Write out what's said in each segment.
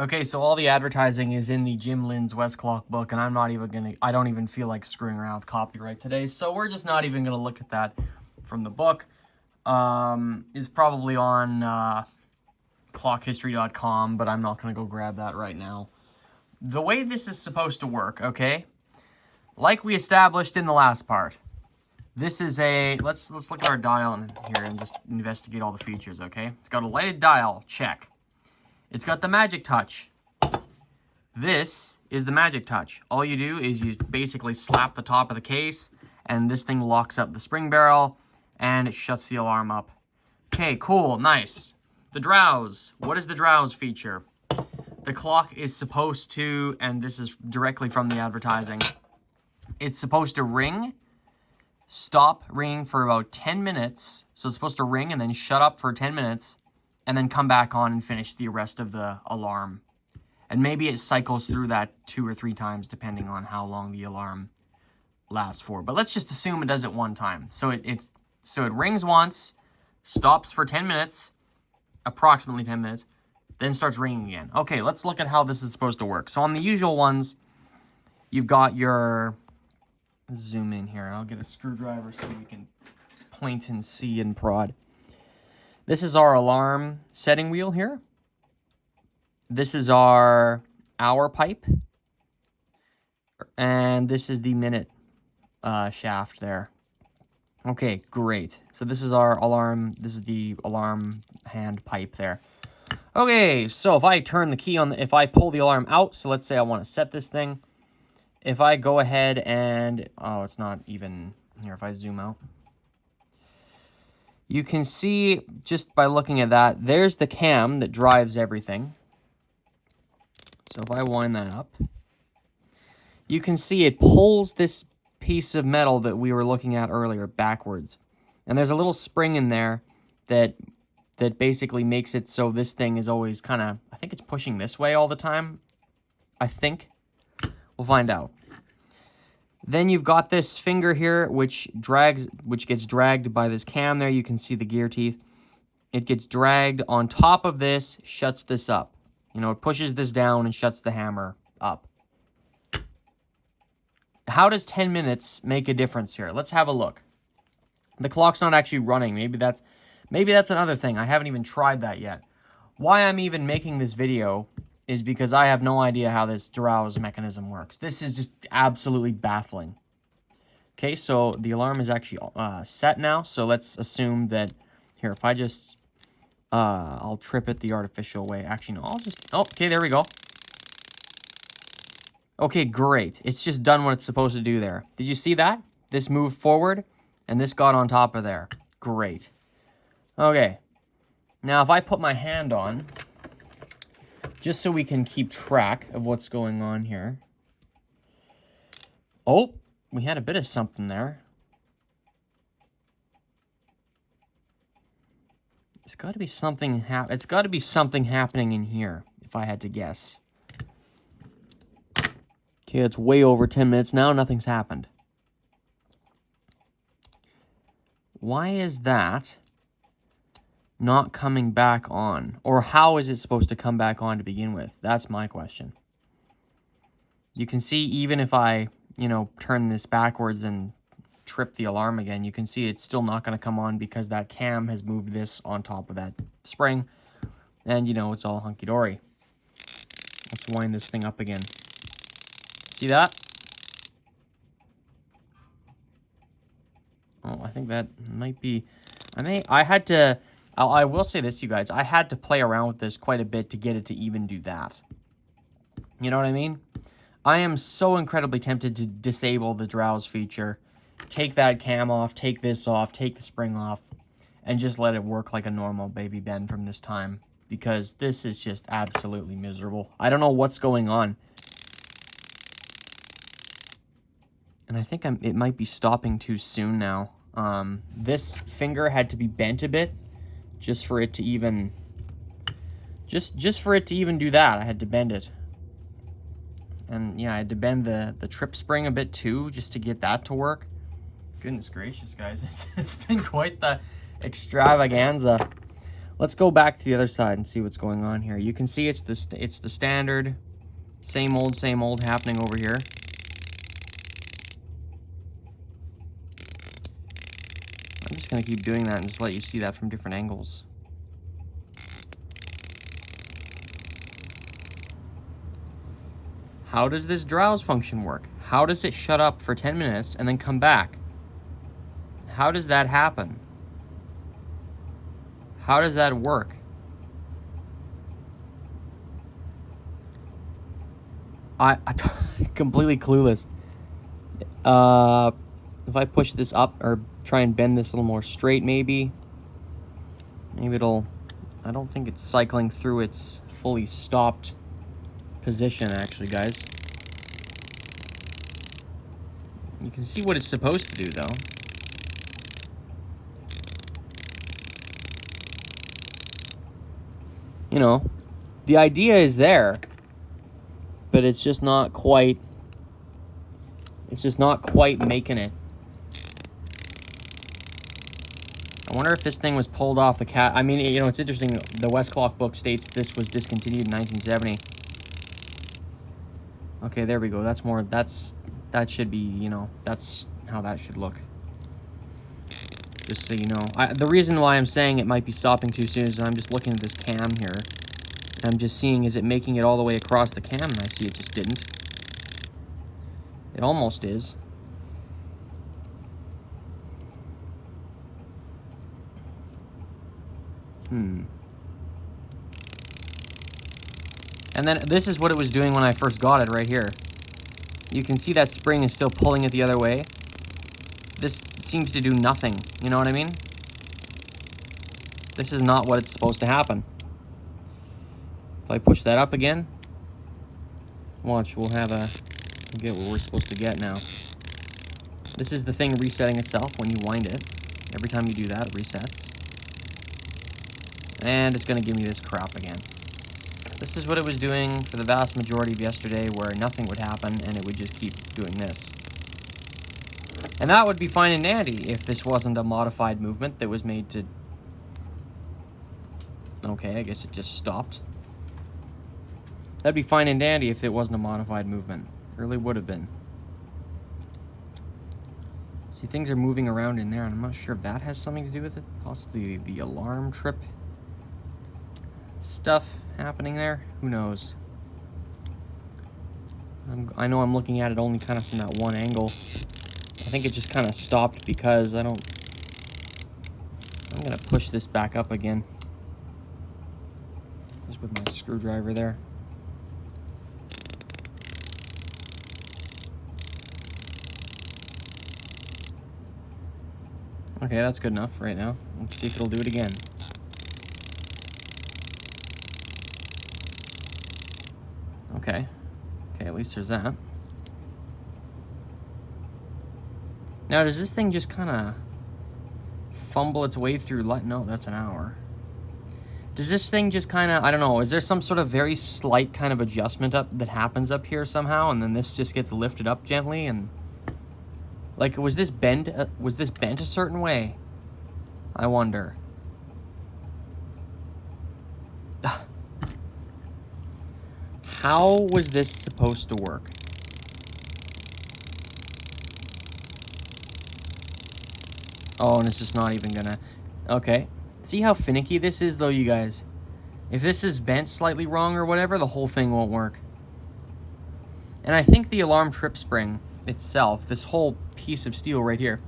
Okay, so all the advertising is in the Jim Lynn's Westclox book, and I don't even feel like screwing around with copyright today, so we're just not even gonna look at that from the book. It's probably on clockhistory.com, but I'm not gonna go grab that right now. The way this is supposed to work, okay? Like we established in the last part, this is a, let's look at our dial here and just investigate all the features, okay? It's got a lighted dial, check. It's got the magic touch. This is the magic touch. All you do is you basically slap the top of the case, and this thing locks up the spring barrel, and it shuts the alarm up. Okay, cool, nice. The Drowse. What is the Drowse feature? The clock is supposed to, and this is directly from the advertising, it's supposed to ring, stop ringing for about 10 minutes. So it's supposed to ring and then shut up for 10 minutes, and then come back on and finish the rest of the alarm. And maybe it cycles through that 2 or 3 times depending on how long the alarm lasts for. But let's just assume it does it one time. So it rings once, stops for 10 minutes, approximately 10 minutes, then starts ringing again. Okay, let's look at how this is supposed to work. So on the usual ones, you've got your, zoom in here. I'll get a screwdriver so we can point and see and prod. This is our alarm setting wheel here. This is our hour pipe. And this is the minute shaft there. Okay, great. So this is our alarm. This is the alarm hand pipe there. Okay, so if I turn the key on, if I pull the alarm out, so let's say I want to set this thing. If I go ahead and, oh, it's not even here. If I zoom out, you can see just by looking at that, there's the cam that drives everything. So if I wind that up, you can see it pulls this piece of metal that we were looking at earlier backwards. And there's a little spring in there that basically makes it so this thing is always kind of, I think it's pushing this way all the time. I think. We'll find out. Then you've got this finger here, which gets dragged by this cam there. You can see the gear teeth. It gets dragged on top of this, shuts this up. You know, it pushes this down and shuts the hammer up. How does 10 minutes make a difference here? Let's have a look. The clock's not actually running. Maybe that's another thing. I haven't even tried that yet. Why I'm even making this video is because I have no idea how this Drowse mechanism works. This is just absolutely baffling. Okay, so the alarm is actually set now. So let's assume that, here, if I just, I'll trip it the artificial way. Actually, no, I'll just, oh, okay, there we go. Okay, great. It's just done what it's supposed to do there. Did you see that? This moved forward, and this got on top of there. Great. Okay. Now, if I put my hand on, just so we can keep track of what's going on here. Oh, we had a bit of something there. It's got to be something it's got to be something happening in here, if I had to guess. Okay, it's way over 10 minutes now. Nothing's happened. Why is that not coming back on? Or how is it supposed to come back on to begin with? That's my question. You can see even if I, you know, turn this backwards and trip the alarm again, you can see it's still not going to come on because that cam has moved this on top of that spring. And, you know, it's all hunky-dory. Let's wind this thing up again. See that? Oh, I think that might be... I will say this, you guys. I had to play around with this quite a bit to get it to even do that. You know what I mean? I am so incredibly tempted to disable the Drowse feature, take that cam off, take this off, take the spring off, and just let it work like a normal baby bend from this time. Because this is just absolutely miserable. I don't know what's going on. And I think it might be stopping too soon now. This finger had to be bent a bit just for it to even just for it to even do that. I had to bend it. And yeah, I had to bend the trip spring a bit too just to get that to work. Goodness gracious, guys. It's been quite the extravaganza. Let's go back to the other side and see what's going on here. You can see it's the standard same old happening over here. I'm just going to keep doing that and just let you see that from different angles. How does this drowse function work? How does it shut up for 10 minutes and then come back? How does that happen? How does that work? I'm completely clueless. If I push this up or try and bend this a little more straight, maybe it'll, I don't think it's cycling through its fully stopped position, actually, guys. You can see what it's supposed to do, though. You know, the idea is there, but it's just not quite, making it. I wonder if this thing was pulled off the cat. I mean, you know, it's interesting. The Westclox book states this was discontinued in 1970. Okay, there we go. That's more, that should be, you know, that's how that should look. Just so you know. The reason why I'm saying it might be stopping too soon is I'm just looking at this cam here. And I'm just seeing, is it making it all the way across the cam? And I see it just didn't. It almost is. And then this is what it was doing when I first got it right here. You can see that spring is still pulling it the other way. This seems to do nothing. You know what I mean? This is not what it's supposed to happen. If I push that up again, watch, we'll get what we're supposed to get now. This is the thing resetting itself when you wind it. Every time you do that, it resets. And it's going to give me this crap again. This is what it was doing for the vast majority of yesterday, where nothing would happen and it would just keep doing this. And that would be fine and dandy if this wasn't a modified movement that was made to... Okay, I guess it just stopped. That'd be fine and dandy if it wasn't a modified movement. It really would have been. See, things are moving around in there, and I'm not sure if that has something to do with it. Possibly the alarm trip stuff happening there. Who knows? I know I'm looking at it only kind of from that one angle. I think it just kind of stopped because I'm going to push this back up again. Just with my screwdriver there. Okay, that's good enough right now. Let's see if it'll do it again. Okay. Okay, at least there's that. Now, does this thing just kind of fumble its way through light? No, that's an hour. Does this thing just kind of, I don't know, is there some sort of very slight kind of adjustment up that happens up here somehow, and then this just gets lifted up gently, and like, was this bent a certain way? I wonder. How was this supposed to work? Oh, and it's just not even gonna... Okay. See how finicky this is, though, you guys? If this is bent slightly wrong or whatever, the whole thing won't work. And I think the alarm trip spring itself, this whole piece of steel right here,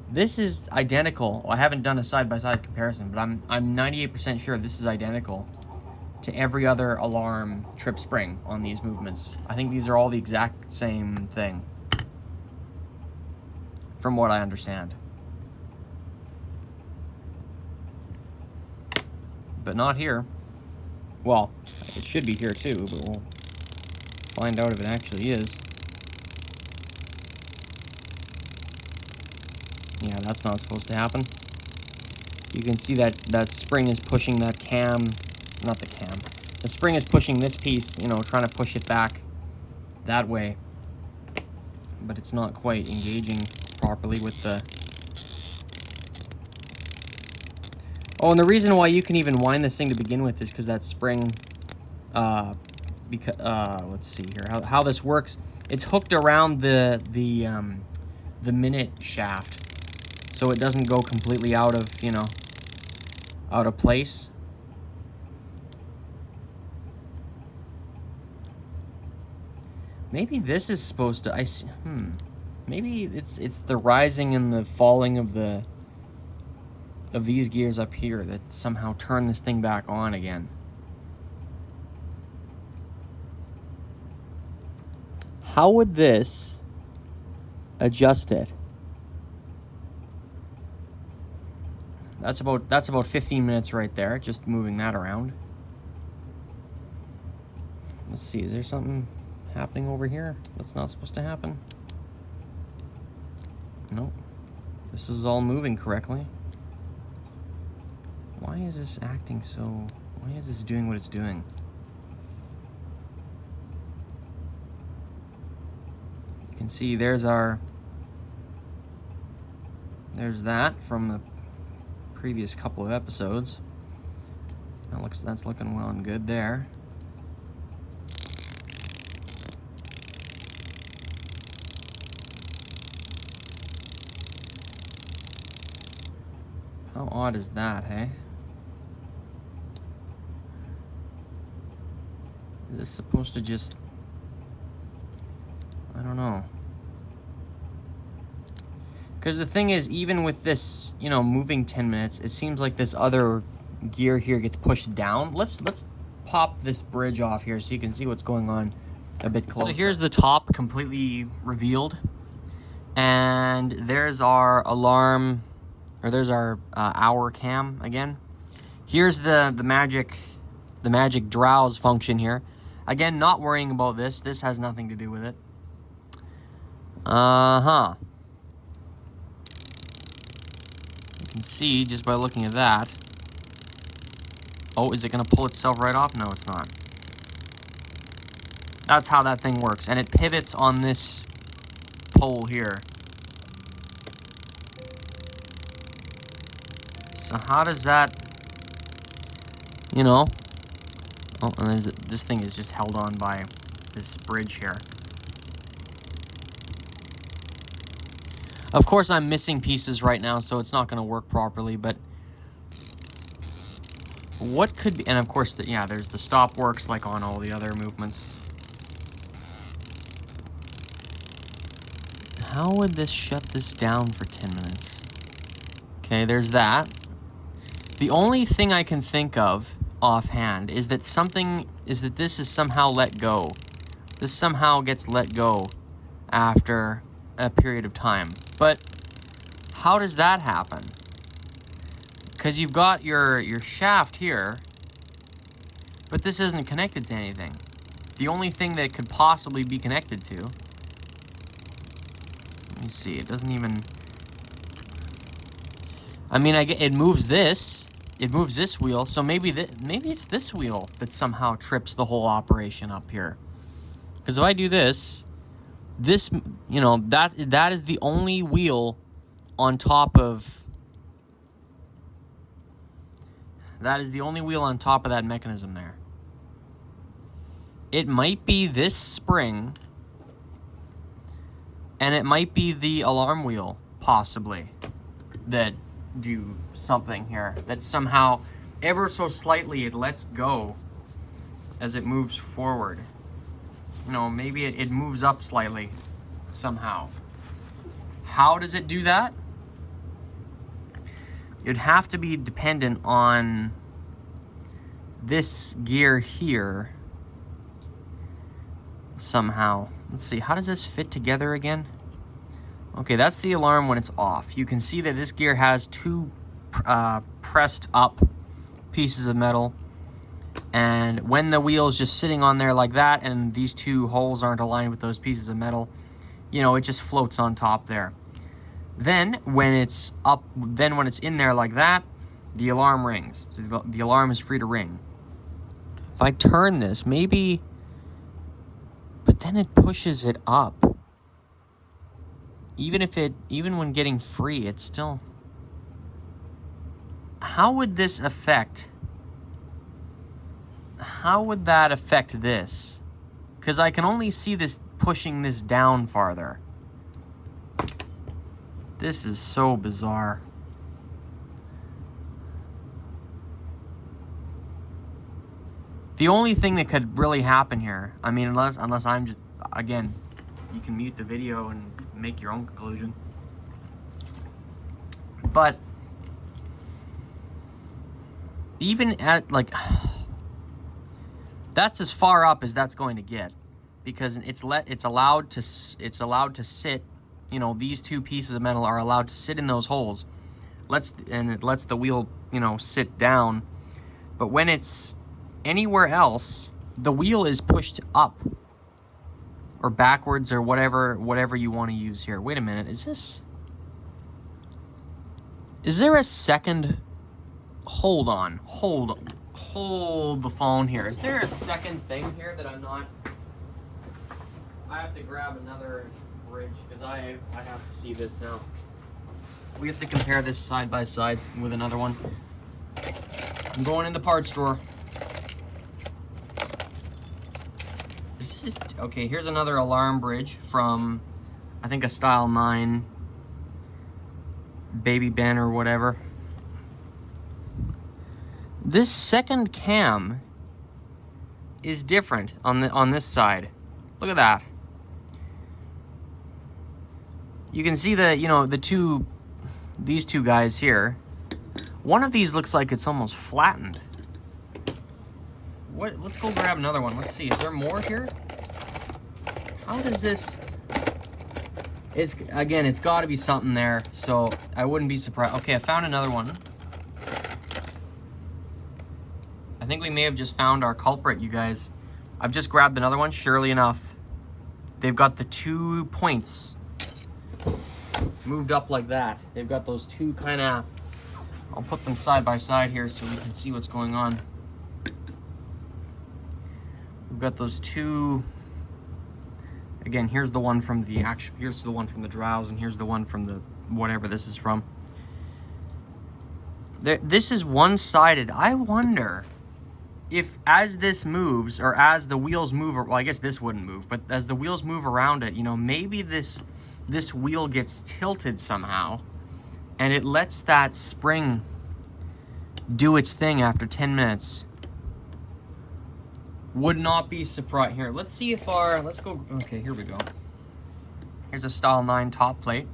this is identical. Well, I haven't done a side-by-side comparison, but I'm 98% sure this is identical to every other alarm trip spring on these movements. I think these are all the exact same thing, from what I understand. But not here. Well, it should be here too, but we'll find out if it actually is. Yeah, that's not supposed to happen. You can see that spring is pushing that cam, not the cam. The spring is pushing this piece, you know, trying to push it back that way. But it's not quite engaging properly with the Oh, and the reason why you can even wind this thing to begin with is because that spring, let's see here, how this works. It's hooked around the minute shaft, so it doesn't go completely out of, you know, out of place. Maybe this is supposed to, maybe it's the rising and the falling of these gears up here that somehow turn this thing back on again. How would this adjust it? That's about 15 minutes right there, just moving that around. Let's see, is there something happening over here that's not supposed to happen? Nope. This is all moving correctly. Why is this acting so... Why is this doing what it's doing? You can see there's that from the previous couple of episodes. That's looking well and good there. How odd is that, hey? Is this supposed to just... I don't know. Because the thing is, even with this, you know, moving 10 minutes, it seems like this other gear here gets pushed down. Let's pop this bridge off here so you can see what's going on a bit closer. So here's the top completely revealed. And there's our alarm, or there's our hour cam again. Here's the magic drowse function here. Again, not worrying about this. This has nothing to do with it. You can see just by looking at that. Oh, is it going to pull itself right off? No, it's not. That's how that thing works. And it pivots on this pole here. So how does that, you know... Oh, and this thing is just held on by this bridge here. Of course, I'm missing pieces right now, so it's not going to work properly, but what could be... And of course, yeah, there's the stop works like on all the other movements. How would this shut this down for 10 minutes? Okay, there's that. The only thing I can think of offhand is that this is somehow let go. This somehow gets let go after a period of time. But how does that happen? Because you've got your shaft here, but this isn't connected to anything. The only thing that it could possibly be connected to... Let me see, it doesn't even... I mean, it moves this. It moves this wheel, so maybe it's this wheel that somehow trips the whole operation up here. Because if I do this, you know, that is the only wheel on top of... That is the only wheel on top of that mechanism there. It might be this spring, and it might be the alarm wheel, possibly, that do something here. That somehow, ever so slightly, it lets go as it moves forward. You know, maybe it moves up slightly, somehow. How does it do that? It'd have to be dependent on this gear here somehow. Let's see, how does this fit together again? Okay, that's the alarm when it's off. You can see that this gear has two pressed up pieces of metal. And when the wheel is just sitting on there like that and these two holes aren't aligned with those pieces of metal, you know, it just floats on top there. Then when it's up, when it's in there like that, the alarm rings. So the alarm is free to ring. If I turn this, maybe, but then it pushes it up. Even when getting free, it's still... how would this affect... How would that affect this? Because I can only see this pushing this down farther. This is so bizarre. The only thing that could really happen here, I mean, unless I'm just, again, you can mute the video and make your own conclusion. But even at, like, that's as far up as that's going to get, because it's allowed to sit, you know, these two pieces of metal are allowed to sit in those holes. And it lets the wheel, you know, sit down. But when it's anywhere else, the wheel is pushed up or backwards or whatever you want to use here. Wait a minute, is there a second? Hold on, hold the phone here. Is there a second thing here that I'm not? I have to grab another bridge because I have to see this now. We have to compare this side by side with another one. I'm going in the parts drawer. This is okay. Here's another alarm bridge from, I think, a Style 9 Baby Ben or whatever. This second cam is different on this side. Look at that. You can see the, you know, these two guys here. One of these looks like it's almost flattened. What? Let's go grab another one. Let's see. Is there more here? How does this? It's got to be something there. So I wouldn't be surprised. Okay, I found another one. I think we may have just found our culprit, you guys. I've just grabbed another one. Surely enough, they've got the 2 points moved up like that. They've got those two kind of... I'll put them side by side here so we can see what's going on. We've got those two. Again, here's the one from the here's the one from the Drowse, and here's the one from the whatever this is from. This is one-sided. I wonder if as this moves, or as the wheels move, well, I guess this wouldn't move, but as the wheels move around it, you know, maybe this wheel gets tilted somehow, and it lets that spring do its thing after 10 minutes. Would not be surprised. Here, let's see if let's go, okay, here we go. Here's a Style 9 top plate.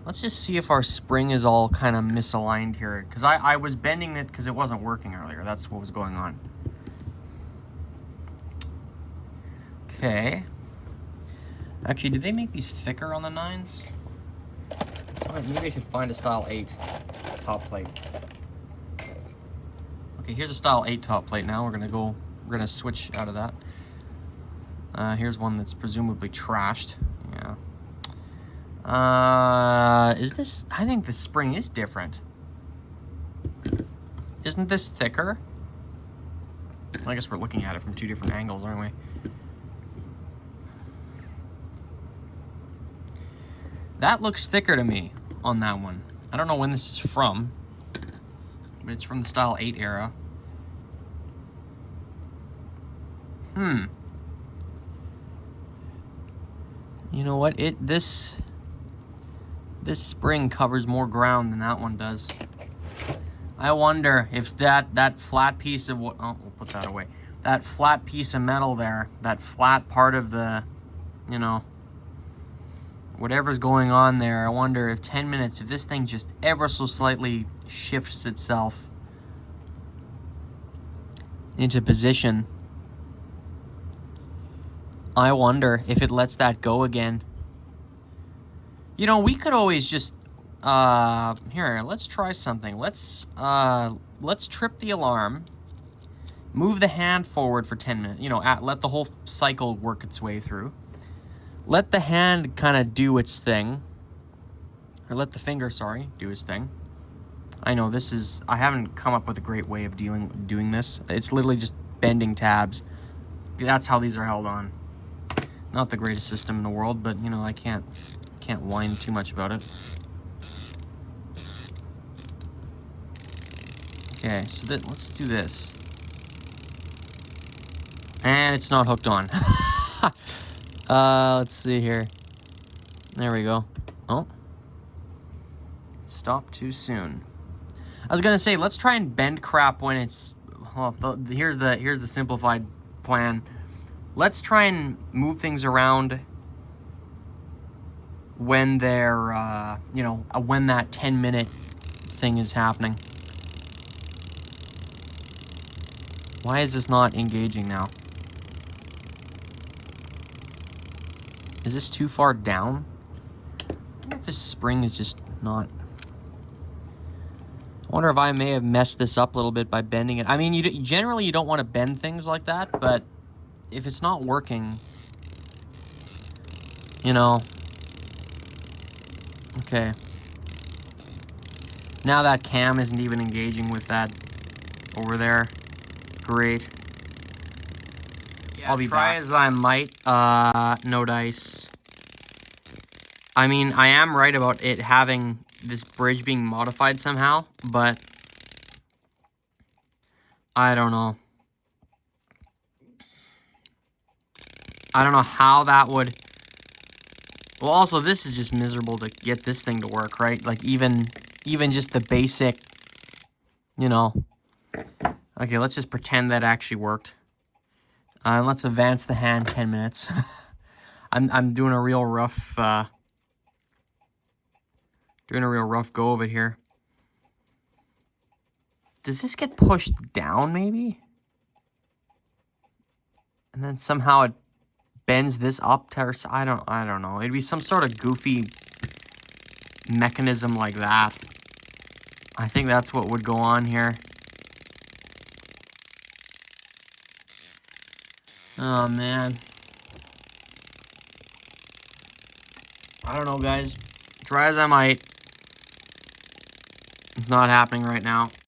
Let's just see if our spring is all kind of misaligned here, because I was bending it because it wasn't working earlier. That's what was going on. Okay. Actually, do they make these thicker on the 9s? So maybe I should find a Style 8 top plate. Okay, here's a Style 8 top plate now. We're gonna switch out of that. Here's one that's presumably trashed. Yeah. Is this... I think the spring is different. Isn't this thicker? I guess we're looking at it from two different angles, aren't we? That looks thicker to me on that one. I don't know when this is from, but it's from the Style 8 era. You know what? This spring covers more ground than that one does. I wonder if that flat piece of what... Oh, we'll put that away. That flat piece of metal there, that flat part of the, you know, whatever's going on there, I wonder if 10 minutes, if this thing just ever so slightly shifts itself into position, I wonder if it lets that go again. You know, we could always just, here, let's try something. Let's trip the alarm, move the hand forward for 10 minutes, you know, let the whole cycle work its way through. Let the hand kind of do its thing. Or let the finger, sorry, do its thing. I know this is... I haven't come up with a great way of doing this. It's literally just bending tabs. That's how these are held on. Not the greatest system in the world, but, you know, I can't whine too much about it. Okay, so let's do this. And it's not hooked on. Let's see here. There we go. Oh. Stop too soon. I was gonna say, let's try and bend crap when it's... Well, here's the simplified plan. Let's try and move things around when they're, you know, when that 10-minute thing is happening. Why is this not engaging now? Is this too far down? I wonder if this spring is just not... I wonder if I may have messed this up a little bit by bending it. I mean, generally you don't want to bend things like that, but if it's not working, you know... Okay. Now that cam isn't even engaging with that over there. Great. Yeah, I'll be try back. As I might, no dice. I mean, I am right about it having this bridge being modified somehow, but I don't know. I don't know how that would... Well, also, this is just miserable to get this thing to work, right? Like, even just the basic, you know... Okay, let's just pretend that actually worked. Let's advance the hand 10 minutes. I'm doing a real rough... doing a real rough go of it here. Does this get pushed down, maybe? And then somehow it bends this up to... I don't know. It'd be some sort of goofy mechanism like that. I think that's what would go on here. Oh, man. I don't know, guys. Try as I might. It's not happening right now.